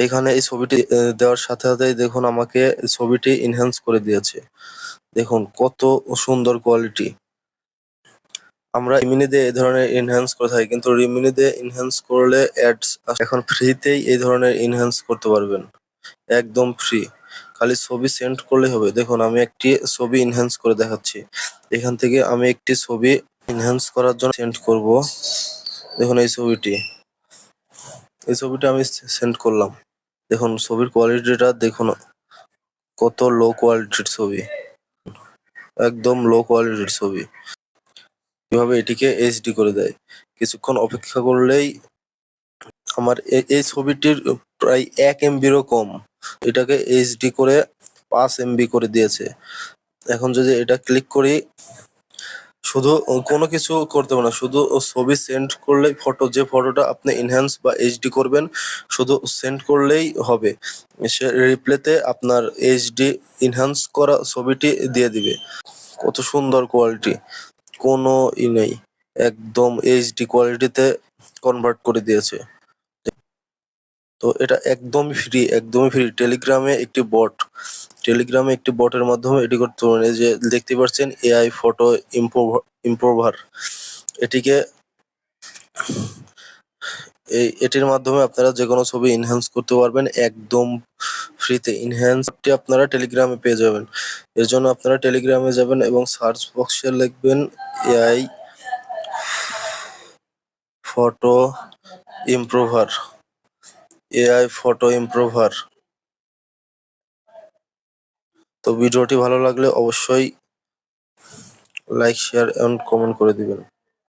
এখানে এই ছবিটি দেওয়ার সাথে সাথেই দেখুন আমাকে ছবিটি এনহ্যান্স করে দিয়েছে। দেখুন কত সুন্দর কোয়ালিটি। আমরা রিমিনি দিয়ে এই ধরনের এনহ্যান্স করে থাকি, কিন্তু রিমিনি দিয়ে এনহ্যান্স করলে অ্যাডস এখন ফ্রিতেই এই ধরনের এনহ্যান্স করতে পারবেন, একদম ফ্রি। খালি ছবি সেন্ড করলেই হবে। দেখুন আমি একটি ছবি এনহ্যান্স করে দেখাচ্ছি। এখান থেকে আমি একটি ছবি এনহ্যান্স করার জন্য সেন্ড করব। দেখুন এই ছবিটা আমি সেন্ড করলাম। দেখুন ছবির কোয়ালিটিটা দেখুন, কত লো কোয়ালিটির ছবি, একদম লো কোয়ালিটির ছবি। কিভাবে এটিকে এইচডি করে দেয়। কিছুক্ষণ অপেক্ষা করলেই আমার এই ছবিটির প্রায় 1 এমবিরও কম, এটাকে এইচডি করে 5 এমবি করে দিয়েছে। এখন যদি এটা ক্লিক করি, শুধু কোনো কিছু করতে হবে না, শুধু ছবি সেন্ড করলেই যে ফটোটা আপনি এনহ্যান্স বা এইচডি করবেন, শুধু সেন্ড করলেই হবে। সে রিপ্লেতে আপনার এইচডি এনহ্যান্স করা ছবিটি দিয়ে দিবে। কত সুন্দর কোয়ালিটি, কোনো নেই, একদম এইচডি কোয়ালিটিতে কনভার্ট করে দিয়েছে। তো এটা একদমই ফ্রি, একদমই ফ্রি। টেলিগ্রামে একটি বটের মাধ্যমে এটি করতে পারেন। এই যে দেখতে পাচ্ছেন এআই ফটো ইমপ্রোভার, এটিকে এটির মাধ্যমে আপনারা যে কোনো ছবি এনহ্যান্স করতে পারবেন একদম ফ্রিতে। এনহ্যান্সটি আপনারা টেলিগ্রামে পেয়ে যাবেন। এর জন্য আপনারা টেলিগ্রামে যাবেন এবং সার্চ বক্সে লিখবেন এআই ফটো ইমপ্রোভার, এআই ফটো ইমপ্রোভার। তো ভিডিওটি ভালো লাগলে অবশ্যই লাইক, শেয়ার এন্ড কমেন্ট করে দিবেন।